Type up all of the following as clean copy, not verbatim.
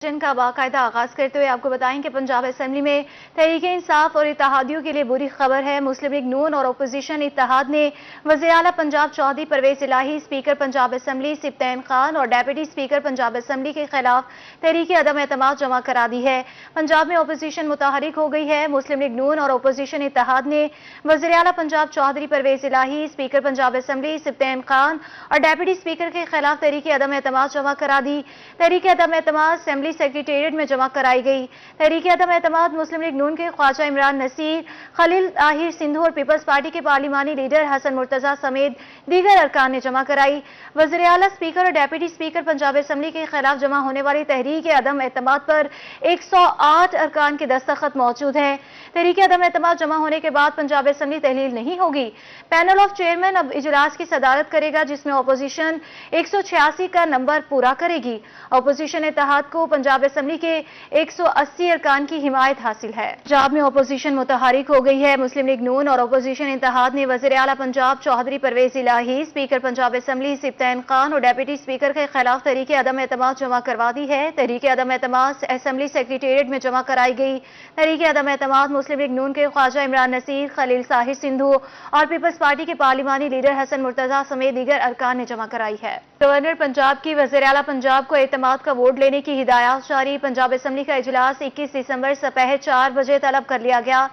جن کا باقاعدہ آغاز کرتے ہوئے آپ کو بتائیں کہ پنجاب اسمبلی میں تحریک انصاف اور اتحادیوں کے لیے بری خبر ہے۔ مسلم لیگ نون اور اپوزیشن اتحاد نے وزیر اعلیٰ پنجاب چودھری پرویز الہی، اسپیکر پنجاب اسمبلی سبطین خان اور ڈیپٹی اسپیکر پنجاب اسمبلی کے خلاف تحریک عدم اعتماد جمع کرا دی ہے۔ پنجاب میں اپوزیشن متحرک ہو گئی ہے۔ مسلم لیگ نون اور اپوزیشن اتحاد نے وزیر اعلیٰ پنجاب چودھری پرویز الہی، اسپیکر پنجاب اسمبلی سبطین خان اور ڈیپٹی اسپیکر کے خلاف تحریک عدم اعتماد جمع کرا دی۔ تحریک عدم اعتماد اسمبلی سیکریٹریٹ میں جمع کرائی گئی۔ تحریک عدم اعتماد مسلم لیگ نون کے خواجہ عمران نصیر، خلیل طاہر سندھو اور پیپلز پارٹی کے پارلیمانی لیڈر حسن مرتضیٰ سمیت دیگر ارکان نے جمع کرائی۔ وزیر اعلیٰ، اسپیکر اور ڈیپٹی اسپیکر پنجاب اسمبلی کے خلاف جمع ہونے والی تحریک عدم اعتماد پر 108 ارکان کے دستخط موجود ہیں۔ تحریک عدم اعتماد جمع ہونے کے بعد پنجاب اسمبلی تحلیل نہیں ہوگی۔ پینل آف چیئرمین اب اجلاس کی صدارت کرے گا، جس میں اپوزیشن 186 کا نمبر پورا کرے گی۔ اپوزیشن اتحاد کو پنجاب اسمبلی کے 180 ارکان کی حمایت حاصل ہے۔ پنجاب میں اپوزیشن متحرک ہو گئی ہے۔ مسلم لیگ نون اور اپوزیشن اتحاد نے وزیر اعلیٰ پنجاب چودھری پرویز الہی، اسپیکر پنجاب اسمبلی سبطین خان اور ڈیپٹی اسپیکر کے خلاف تحریک عدم اعتماد جمع کروا دی ہے۔ تحریک عدم اعتماد اسمبلی سیکریٹریٹ میں جمع کرائی گئی۔ تحریک عدم اعتماد مسلم لیگ نون کے خواجہ عمران نصیر، خلیل طاہر سندھو اور پیپلز پارٹی کے پارلیمانی لیڈر حسن مرتضیٰ سمیت دیگر ارکان نے جمع کرائی ہے۔ گورنر پنجاب کی وزیر اعلیٰ پنجاب کو اعتماد کا ووٹ لینے کی ہدایات جاری۔ پنجاب اسمبلی کا اجلاس 21 دسمبر سپہر 4 بجے طلب کر لیا گیا۔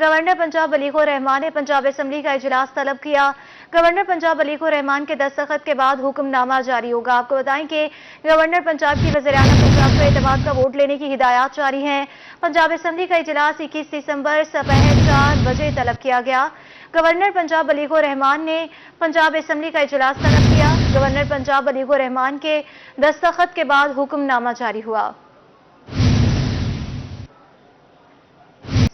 گورنر پنجاب ولیق الرحمان نے پنجاب اسمبلی کا اجلاس طلب کیا۔ گورنر پنجاب ولیق الرحمان کے دستخط کے بعد حکم نامہ جاری ہوگا۔ آپ کو بتائیں کہ گورنر پنجاب کی وزیر اعلیٰ پنجاب کو اعتماد کا ووٹ لینے کی ہدایات جاری ہیں۔ پنجاب اسمبلی کا اجلاس 21 دسمبر سپہر 4 بجے طلب کیا گیا۔ گورنر پنجاب ولیق الرحمان نے پنجاب اسمبلی کا اجلاس طلب کیا۔ گورنر پنجاب ولیق الرحمان کے دستخط کے بعد حکم نامہ جاری ہوا۔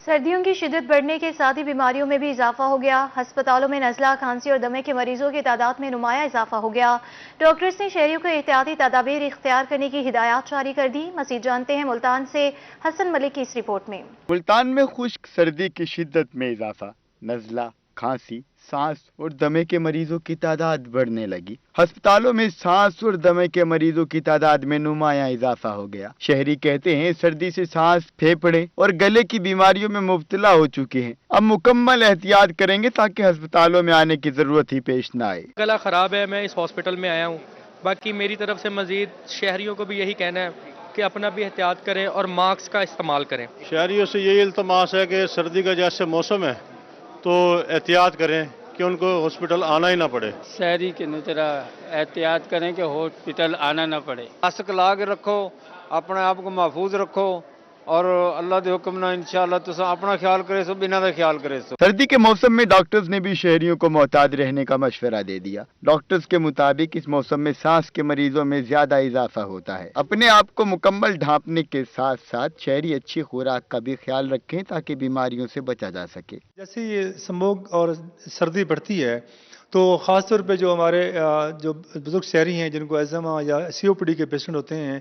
سردیوں کی شدت بڑھنے کے ساتھ ہی بیماریوں میں بھی اضافہ ہو گیا۔ ہسپتالوں میں نزلہ، کھانسی اور دمے کے مریضوں کی تعداد میں نمایاں اضافہ ہو گیا۔ ڈاکٹرز نے شہریوں کو احتیاطی تدابیر اختیار کرنے کی ہدایات جاری کر دی۔ مزید جانتے ہیں ملتان سے حسن ملک کی اس رپورٹ میں۔ ملتان میں خشک سردی کی شدت میں اضافہ، نزلہ، کھانسی، سانس اور دمے کے مریضوں کی تعداد بڑھنے لگی۔ ہسپتالوں میں سانس اور دمے کے مریضوں کی تعداد میں نمایاں اضافہ ہو گیا۔ شہری کہتے ہیں سردی سے سانس، پھیپھڑے اور گلے کی بیماریوں میں مبتلا ہو چکے ہیں۔ اب مکمل احتیاط کریں گے تاکہ ہسپتالوں میں آنے کی ضرورت ہی پیش نہ آئے۔ گلا خراب ہے، میں اس ہاسپٹل میں آیا ہوں۔ باقی میری طرف سے مزید شہریوں کو بھی یہی کہنا ہے کہ اپنا بھی احتیاط کریں اور ماسک کا استعمال کریں۔ شہریوں سے یہی التماس ہے کہ سردی کا جیسے موسم ہے تو احتیاط کریں کہ ان کو ہاسپٹل آنا ہی نہ پڑے۔ شہری کی طرح احتیاط کریں کہ ہاسپٹل آنا نہ پڑے۔ ماسک لا کے رکھو، اپنے آپ کو محفوظ رکھو اور اللہ دے حکم نہ انشاءاللہ تساں اپنا خیال کرے سو، بنا دا خیال کرے سو۔ سردی کے موسم میں ڈاکٹرز نے بھی شہریوں کو محتاط رہنے کا مشورہ دے دیا۔ ڈاکٹرز کے مطابق اس موسم میں سانس کے مریضوں میں زیادہ اضافہ ہوتا ہے۔ اپنے آپ کو مکمل ڈھانپنے کے ساتھ ساتھ شہری اچھی خوراک کا بھی خیال رکھیں تاکہ بیماریوں سے بچا جا سکے۔ جیسے یہ اسموگ اور سردی بڑھتی ہے تو خاص طور پہ جو ہمارے جو بزرگ شہری ہیں جن کو ایزما یا سی او پی ڈی کے پیشنٹ ہوتے ہیں،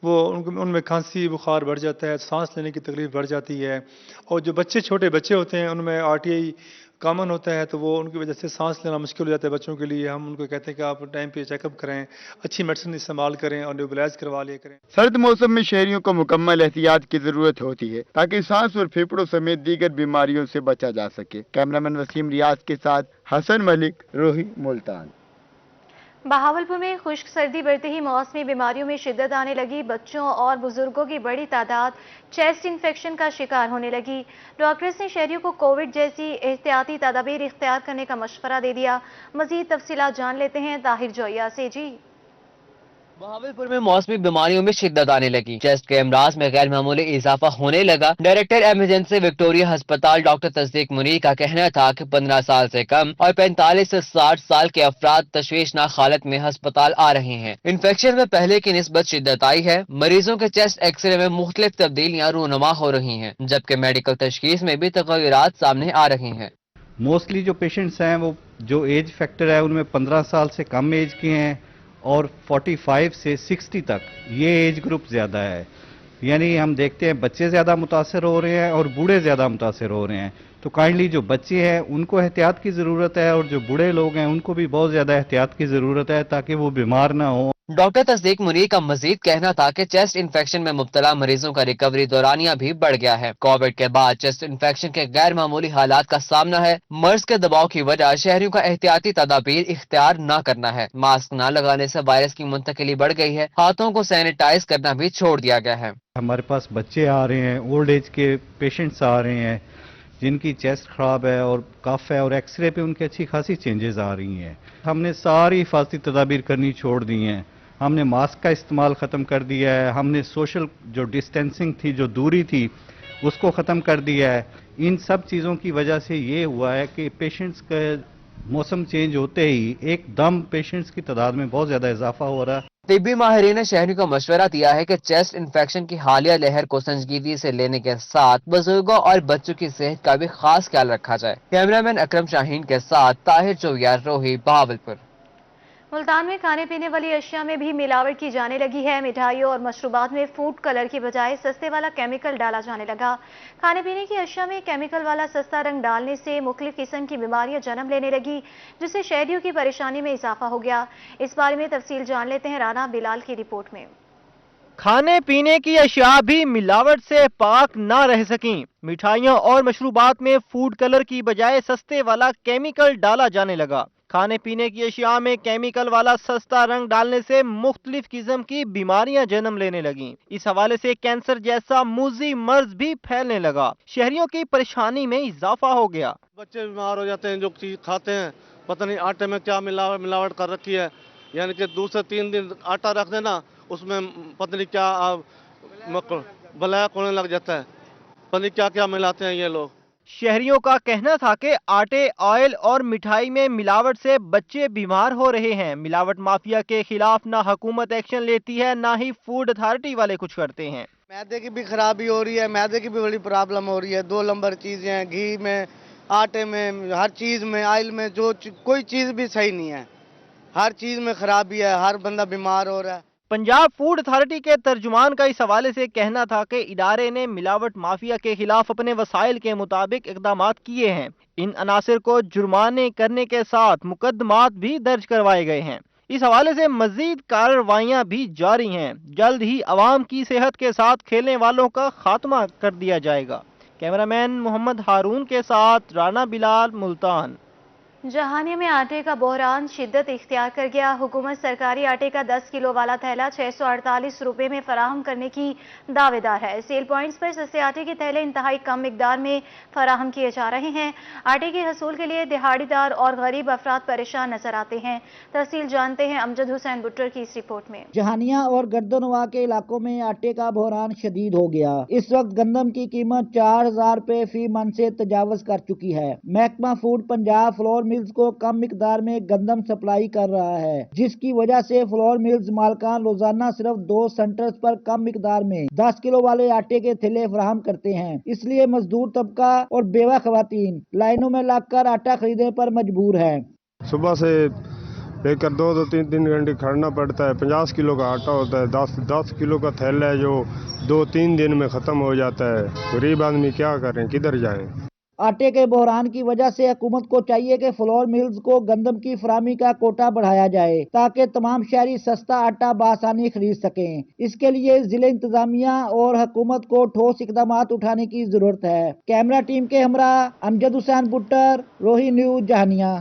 وہ ان میں کھانسی، بخار بڑھ جاتا ہے، سانس لینے کی تکلیف بڑھ جاتی ہے، اور جو چھوٹے بچے ہوتے ہیں ان میں آر ٹی آئی کامن ہوتا ہے، تو وہ ان کی وجہ سے سانس لینا مشکل ہو جاتا ہے بچوں کے لیے۔ ہم ان کو کہتے ہیں کہ آپ ٹائم پہ چیک اپ کریں، اچھی میڈیسن استعمال کریں اور نیوبلائز کروا لیا کریں۔ سرد موسم میں شہریوں کو مکمل احتیاط کی ضرورت ہوتی ہے تاکہ سانس اور پھیپھڑوں سمیت دیگر بیماریوں سے بچا جا سکے۔ کیمرامین وسیم ریاض کے ساتھ حسن ملک، روہی، ملتان۔ بہاولپور میں خشک سردی بڑھتے ہی موسمی بیماریوں میں شدت آنے لگی۔ بچوں اور بزرگوں کی بڑی تعداد چیسٹ انفیکشن کا شکار ہونے لگی۔ ڈاکٹرز نے شہریوں کو کووڈ جیسی احتیاطی تدابیر اختیار کرنے کا مشورہ دے دیا۔ مزید تفصیلات جان لیتے ہیں طاہر جویا سے۔ جی، بہاولپور میں موسمی بیماریوں میں شدت آنے لگی۔ چیسٹ کے امراض میں غیر معمولی اضافہ ہونے لگا۔ ڈائریکٹر ایمرجنسی وکٹوریہ ہسپتال ڈاکٹر تصدیق منیر کا کہنا تھا کہ 15 سال سے کم اور 45 سے 60 سال کے افراد تشویشناک حالت میں ہسپتال آ رہے ہیں۔ انفیکشن میں پہلے کی نسبت شدت آئی ہے۔ مریضوں کے چیسٹ ایکس رے میں مختلف تبدیلیاں رونما ہو رہی ہیں، جبکہ میڈیکل تشخیص میں بھی تغیرات سامنے آ رہے ہیں۔ موسٹلی جو پیشنٹس ہیں وہ جو ایج فیکٹر ہے ان میں 15 سال سے کم ایج کے ہیں اور 45 سے 60 تک یہ ایج گروپ زیادہ ہے۔ یعنی ہم دیکھتے ہیں بچے زیادہ متاثر ہو رہے ہیں اور بوڑھے زیادہ متاثر ہو رہے ہیں۔ تو کائنڈلی جو بچے ہیں ان کو احتیاط کی ضرورت ہے اور جو بوڑھے لوگ ہیں ان کو بھی بہت زیادہ احتیاط کی ضرورت ہے تاکہ وہ بیمار نہ ہوں۔ डॉक्टर तस्दीक मुनीर का मजीद कहना था कि चेस्ट इन्फेक्शन में मुब्तला मरीजों का रिकवरी दौरानिया भी बढ़ गया है। कोविड के बाद चेस्ट इन्फेक्शन के गैर मामूली हालात का सामना है। मर्ज के दबाव की वजह शहरियों का एहतियाती तदाबीर इख्तियार न करना है। मास्क न लगाने से वायरस की मुंतकिली बढ़ गई है। हाथों को सैनिटाइज करना भी छोड़ दिया गया है। हमारे पास बच्चे आ रहे हैं, ओल्ड एज के पेशेंट्स आ रहे हैं जिनकी चेस्ट खराब है और कफ है, और एक्सरे पे उनकी अच्छी खासी चेंजेस आ रही हैं। हमने सारी हिफाजती तदाबीर करनी छोड़ दी हैं। हमने मास्क का इस्तेमाल ख़त्म कर दिया है। हमने सोशल जो डिस्टेंसिंग थी, जो दूरी थी, उसको ख़त्म कर दिया है। इन सब चीज़ों की वजह से ये हुआ है कि पेशेंट्स का मौसम चेंज होते ही एकदम पेशेंट्स की तादाद में बहुत ज़्यादा इजाफा हो रहा है। तिब्बी माहिरीन ने शहरियों को मशवरा दिया है कि चेस्ट इन्फेक्शन की हालिया लहर को संजीदगी से लेने के साथ बुजुर्गों और बच्चों की सेहत का भी खास ख्याल रखा जाए। कैमरामैन अकरम शाहीन के साथ ताहिर चौयार, रोही, बहावलपुर। मुल्तान में खाने पीने वाली अशिया में भी मिलावट की जाने लगी है। मिठाइयों और मशरूबात में फूड कलर की बजाय सस्ते वाला केमिकल डाला जाने लगा। खाने पीने की अशिया में केमिकल वाला सस्ता रंग डालने से मुख्तलिफ किस्म की बीमारियां जन्म लेने लगी, जिससे शहरियों की परेशानी में इजाफा हो गया। इस बारे में तफसील जान लेते हैं राना बिलाल की रिपोर्ट में। खाने पीने की अशिया भी मिलावट से पाक न रह सकी। मिठाइयों और मशरूबात में फूड कलर की बजाय सस्ते वाला केमिकल डाला जाने लगा। खाने पीने की अशिया में केमिकल वाला सस्ता रंग डालने से मुख्तलिफ किस्म की बीमारियां जन्म लेने लगी। इस हवाले से कैंसर जैसा मूजी मर्ज भी फैलने लगा। शहरियों की परेशानी में इजाफा हो गया। बच्चे बीमार हो जाते हैं, जो चीज़ खाते हैं पता नहीं आटे में क्या मिलावट कर रखी है, यानी कि 2 से 3 दिन आटा रख देना, उसमें पता नहीं क्या ब्लैक होने लग जाता है। पता नहीं क्या क्या मिलाते हैं ये लोग। शहरियों का कहना था कि आटे, ऑयल और मिठाई में मिलावट से बच्चे बीमार हो रहे हैं। मिलावट माफिया के खिलाफ ना हुकूमत एक्शन लेती है, ना ही फूड अथॉरिटी वाले कुछ करते हैं। मैदे की भी खराबी हो रही है, मैदे की भी बड़ी प्रॉब्लम हो रही है। 2 नंबर चीजें हैं, घी में, आटे में, हर चीज में, ऑयल में, कोई चीज भी सही नहीं है। हर चीज में खराबी है, हर बंदा बीमार हो रहा है। पंजाब फूड अथॉरिटी के तर्जुमान का इस हवाले से कहना था कि इदारे ने मिलावट माफिया के खिलाफ अपने वसाइल के मुताबिक इक़दामात किए हैं। इन अनासिर को जुर्माने करने के साथ मुकदमात भी दर्ज करवाए गए हैं। इस हवाले से मजीद कार्रवाइयां भी जारी हैं। जल्द ही अवाम की सेहत के साथ खेलने वालों का खात्मा कर दिया जाएगा। कैमरामैन मोहम्मद हारून के साथ राना बिलाल, मुल्तान। जहानिया में आटे का बहरान शिद्दत इख्तियार कर गया। हुकूमत सरकारी आटे का 10 किलो वाला थैला 648 रुपए में फराहम करने की दावेदार है। सेल पॉइंट्स पर सस्ते आटे के थैले इंतहाई कम मिकदार में फराहम किए जा रहे हैं। आटे के हसूल के लिए दिहाड़ीदार और गरीब अफराद परेशान नजर आते हैं। तफसील जानते हैं अमजद हुसैन बुट्टर की इस रिपोर्ट में। जहानिया और गर्दनवा के इलाकों में आटे का बहरान शदीद हो गया। इस वक्त गंदम की कीमत 4000 रुपए फी मन से तजावज कर चुकी है। महकमा फूड पंजाब फ्लोर मिल्स को कम मिकदार में गंदम सप्लाई कर रहा है, जिसकी वजह से फ्लोर मिल्स मालकान रोजाना सिर्फ 2 सेंटर्स पर कम मिकदार में 10 किलो वाले आटे के थैले फराहम करते हैं। इसलिए मजदूर तबका और बेवा खवातीन लाइनों में लगकर आटा खरीदने पर मजबूर है। सुबह से लेकर 2-3 घंटे खड़ना पड़ता है। 50 किलो का आटा होता है, 10 किलो का थैला है जो 2-3 दिन में खत्म हो जाता है। गरीब आदमी क्या करें, किधर जाएं? आटे के बहरान की वजह से हुकूमत को चाहिए कि फ्लोर मिल्स को गंदम की फराहमी का कोटा बढ़ाया जाए, ताकि तमाम शहरी सस्ता आटा बआसानी खरीद सकें। इसके लिए जिले इंतजामिया और हुकूमत को ठोस इकदामात उठाने की जरूरत है। कैमरा टीम के हमरा अमजद हुसैन बुट्टर, रोही न्यूज, जहानिया।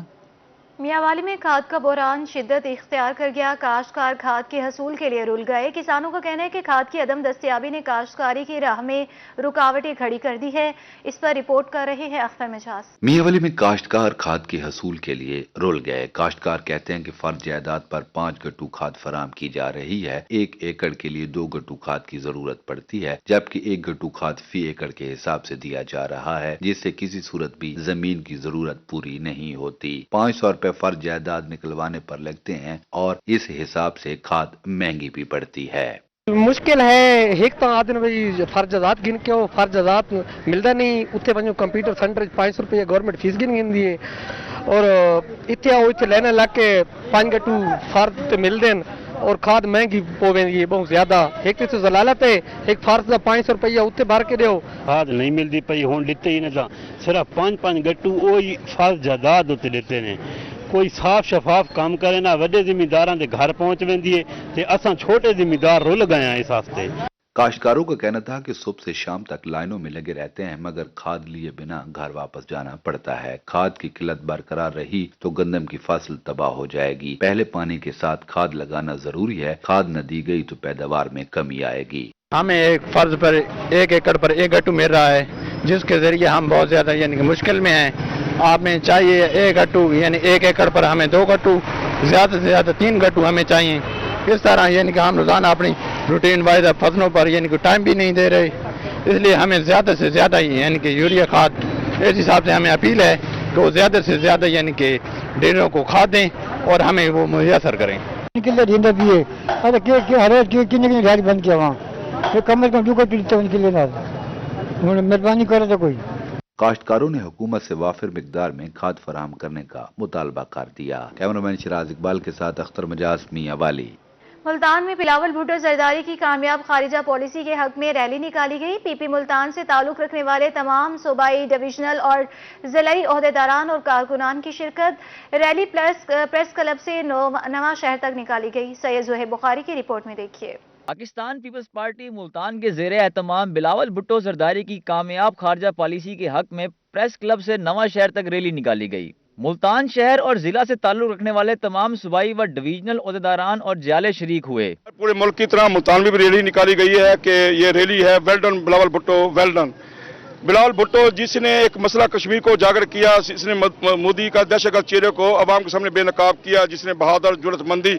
मियांवाली में खाद का बहरान शिद्दत इख्तियार कर गया। काश्तकार खाद के हसूल के लिए रुल गए। किसानों का कहना है कि खाद की अदम दस्तयाबी ने काश्तकारी की राह में रुकावटें खड़ी कर दी है। इस पर रिपोर्ट कर रहे हैं अख्तर मिजाज। मियांवाली में काश्तकार खाद के हसूल के लिए रुल गए। काश्तकार कहते हैं कि फर्ज जायदाद पर 5 गट्टू खाद फराम की जा रही है। 1 एकड़ के लिए 2 गट्टू खाद की जरूरत पड़ती है, जबकि 1 गट्टू खाद फी एकड़ के हिसाब से दिया जा रहा है, जिससे किसी सूरत भी जमीन की जरूरत पूरी नहीं होती। 500 रुपए फर्ज जायदाद निकलवाने पर लगते हैं और इस हिसाब से खाद महंगी भी पड़ती है। मुश्किल है। एक तो आदमी भाई फर्ज जायदाद गिन के वो फर्ज जायदाद मिलता नहीं। उत्ते पंजो कंप्यूटर सेंटर 500 रुपये गवर्नमेंट फीस गिन दी है और इतने लेने लग के 5 गट्टू फर्ज मिलते हैं और खाद महंगी पोवेंदी बहुत ज्यादा। एक तो जलालत है, एक फर्ज का 500 रुपया उत्ते भर के दो खाद नहीं मिलती पई। हुण दिते ही ना सिर्फ 5-5 गट्टू वही फर्ज जायदाद उत्ते देते ने। कोई साफ शफाफ काम करे ना वड्डे जिमीदारां दे घर पहुंच वेंदी है ते असां छोटे जिमीदार रुल गए हैं इस वास्ते। काश्तकारों का कहना था कि सुबह से शाम तक लाइनों में लगे रहते हैं मगर खाद लिए बिना घर वापस जाना पड़ता है। खाद की किल्लत बरकरार रही तो गंदम की फसल तबाह हो जाएगी। पहले पानी के साथ खाद लगाना जरूरी है, खाद न दी गई तो पैदावार में कमी आएगी। हमें एक फर्ज पर 1 एकड़ पर 1 गट्टू मिल रहा है, जिसके जरिए हम बहुत ज्यादा यानी कि मुश्किल में हैं। हमें चाहिए 1 गट्टू यानी 1 एकड़ पर हमें 2 गट्टू, ज्यादा से ज्यादा 3 गट्टू हमें चाहिए। इस तरह यानी कि हम रोजाना अपनी रूटीन वाइज फसलों पर यानी कि टाइम भी नहीं दे रहे, इसलिए हमें ज्यादा से ज्यादा यानी कि यूरिया खाद, इस हिसाब से हमें अपील है कि वो ज्यादा से ज्यादा यानी कि डेयरियों को खाद दें और हमें वो मुयसर करें। बंद किया वहाँ कम से कम उनके लिए मेहरबानी करे तो कोई। काश्तकारों ने हुकूमत से वाफिर मिकदार में खाद फराहम करने का मुतालबा कर दिया। कैमरामैन शिराज इकबाल के साथ अख्तर मजाज मियां वाली। मुल्तान में बिलावल भुट्टो जरदारी की कामयाब खारिजा पॉलिसी के हक में रैली निकाली गई। पीपी मुल्तान से ताल्लुक रखने वाले तमाम सूबाई, डिविजनल और जिलाई ओहदेदारान और कारकुनान की शिरकत रैली प्रेस क्लब से नवा शहर तक निकाली गई। सैयद ज़ुहैब बुखारी की रिपोर्ट में देखिए। पाकिस्तान पीपल्स पार्टी मुल्तान के ज़ेरे एहतमाम बिलावल भुट्टो जरदारी की कामयाब खारजा पॉलिसी के हक में प्रेस क्लब से नवा शहर तक रैली निकाली गई। मुल्तान शहर और जिला से ताल्लुक रखने वाले तमाम सूबाई व डिवीजनल ओहदेदारान और जियाले शरीक हुए। पूरे मुल्क की तरह मुल्तान में भी रैली निकाली गई है कि ये रैली है well done Bilawal Bhutto, well done. Bilawal Bhutto जिसने एक मसला कश्मीर को उजागर किया, जिसने मोदी का दहशतगर्द चेहरे को अवाम के सामने बेनकाब किया, जिसने बहादुर जुर्रतमंदी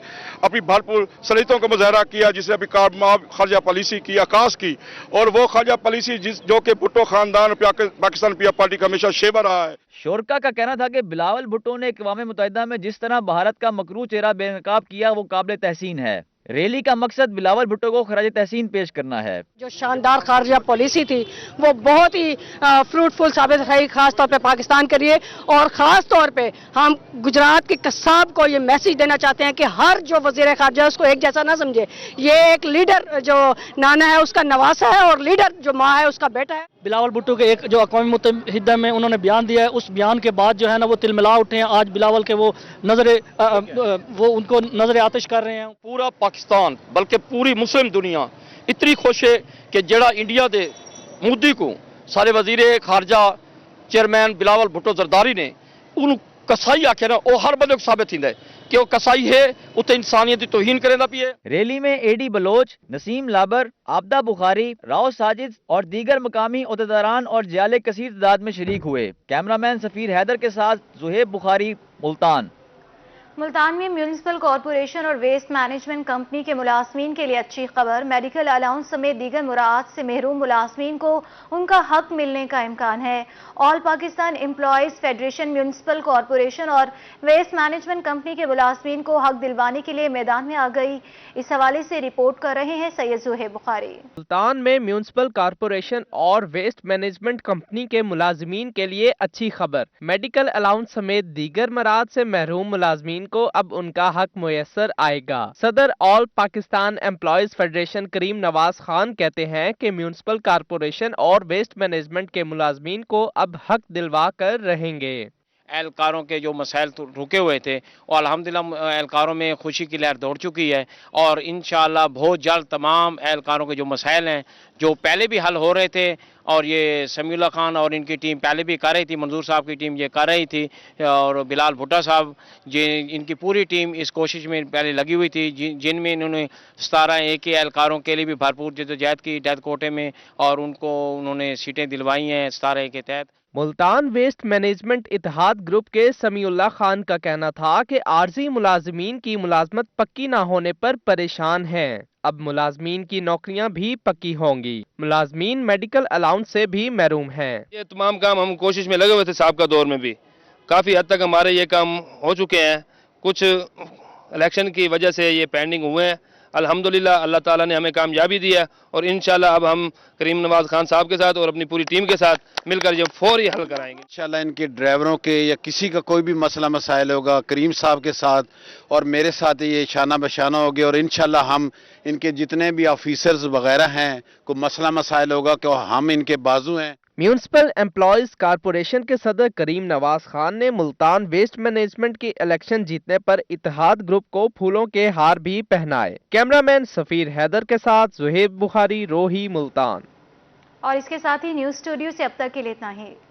अपनी भरपूर सलीतों का मुजाहरा किया, जिसने अपनी कामयाब खारजा पॉलिसी की आकाश की, और वो खारजा पॉलिसी जो कि भुट्टो खानदान पाकिस्तान पीपल्स पार्टी का हमेशा शेवा रहा है। शोरका का कहना था कि बिलावल भुट्टो ने अक़वाम मुत्तहिदा में जिस तरह भारत का मकरू चेहरा बेनकाब किया वो काबिल तहसीन है। रैली का मकसद बिलावल भुट्टो को खराज तहसीन पेश करना है। जो शानदार खारजा पॉलिसी थी वो बहुत ही फ्रूटफुल साबित रही, खास तौर पे पाकिस्तान के लिए, और खास तौर पे हम गुजरात के कस्साब को ये मैसेज देना चाहते हैं कि हर जो वजीर खारजा उसको एक जैसा ना समझे। ये एक लीडर जो नाना है उसका नवासा है और लीडर जो माँ है उसका बेटा है। बिलावल भुट्टो के एक जो अक़वाम मुत्तहिदा में उन्होंने बयान दिया है, उस बयान के बाद जो है ना वो तिलमिला उठे हैं। आज बिलावल के वो उनको नजर आतिश कर रहे हैं। पूरा पाकिस्तान बल्कि पूरी मुस्लिम दुनिया इतनी खुश है कि जड़ा इंडिया दे मोदी को सारे वजीर खारजा चेयरमैन बिलावल भुट्टो जरदारी ने उन कसाई आखे ना वो हर बंदे को साबित थींदा है कि वो कसाई है, उते इंसानियत की तौहीन करेंदा भी है। रैली में एडी बलोच, नसीम लाबर, आबदा बुखारी, राव साजिद और दीगर मकामी ओहदेदारान और जियाले कसीर तादाद में शरीक हुए। कैमरामैन सफीर हैदर के साथ ज़ुहैब बुखारी, मुल्तान। मुल्तान में म्यूनिसिपल कॉरपोरेशन और वेस्ट मैनेजमेंट कंपनी के मुलाजमीन के लिए अच्छी खबर। मेडिकल अलाउंस समेत दीगर मुराद से महरूम मुलाजमीन को उनका हक मिलने का इम्कान है। All Pakistan employees federation municipal corporation और वेस्ट मैनेजमेंट कंपनी के मुलाजमीन को हक दिलवाने के लिए मैदान में आ गई। इस हवाले से रिपोर्ट कर रहे हैं सैयद ज़ुहैब बुखारी। मुल्तान में म्यूनिसिपल कॉरपोरेशन और वेस्ट मैनेजमेंट कंपनी के मुलाजमीन के लिए अच्छी खबर। मेडिकल अलाउंस समेत दीगर मराद से महरूम मुलाजमीन को अब उनका हक मुयस्सर आएगा। सदर ऑल पाकिस्तान एम्प्लॉयज फेडरेशन करीम नवाज खान कहते हैं कि म्यूनिसिपल कॉरपोरेशन और वेस्ट मैनेजमेंट के मुलाजमीन को अब हक दिलवा कर रहेंगे। एहलकारों के जो मसाइल रुके हुए थे और अल्हम्दुलिल्लाह एहलकारों में खुशी की लहर दौड़ चुकी है और इंशाअल्लाह बहुत जल्द तमाम एहलकारों के जो मसाइल हैं जो पहले भी हल हो रहे थे और ये समीउल्लाह खान और इनकी टीम पहले भी कर रही थी, मंजूर साहब की टीम ये कर रही थी और बिलाल भुट्टो साहब इनकी पूरी टीम इस कोशिश में पहले लगी हुई थी, जिनमें इन्होंने 17 एक ही एहलकारों के लिए भी भरपूर जदोजहद की डेथ कोटे में और उनको उन्होंने सीटें दिलवाई हैं 17 के तहत। मुल्तान वेस्ट मैनेजमेंट इत्तेहाद ग्रुप के समीउल्लाह खान का कहना था कि आर्जी मुलाजमीन की मुलाजमत पक्की ना होने पर परेशान हैं। अब मुलाजमीन की नौकरियां भी पक्की होंगी। मुलाजमीन मेडिकल अलाउंस से भी महरूम हैं। ये तमाम काम हम कोशिश में लगे हुए थे, साहब का दौर में भी काफ़ी हद तक हमारे ये काम हो चुके हैं। कुछ इलेक्शन की वजह से ये पेंडिंग हुए हैं। अल्हम्दुलिल्लाह अल्लाह ताला ने हमें कामयाबी दी है और इंशाल्लाह अब हम करीम नवाज खान साहब के साथ और अपनी पूरी टीम के साथ मिलकर ये फौरी हल कराएंगे। इंशाल्लाह इनके ड्राइवरों के या किसी का कोई भी मसला मसाइल होगा करीम साहब के साथ और मेरे साथ ये शाना बशाना होगी और इंशाल्लाह हम इनके जितने भी ऑफिसर्स वगैरह हैं को मसला मसाइल होगा कि हम इनके बाजू हैं। म्यूनिसिपल एम्प्लॉयज कारपोरेशन के सदर करीम नवाज खान ने मुल्तान वेस्ट मैनेजमेंट की इलेक्शन जीतने पर इत्तेहाद ग्रुप को फूलों के हार भी पहनाए। कैमरामैन सफीर हैदर के साथ जुहेब बुखारी, रोही, मुल्तान। और इसके साथ ही न्यूज स्टूडियो से अब तक के लिए इतना ही।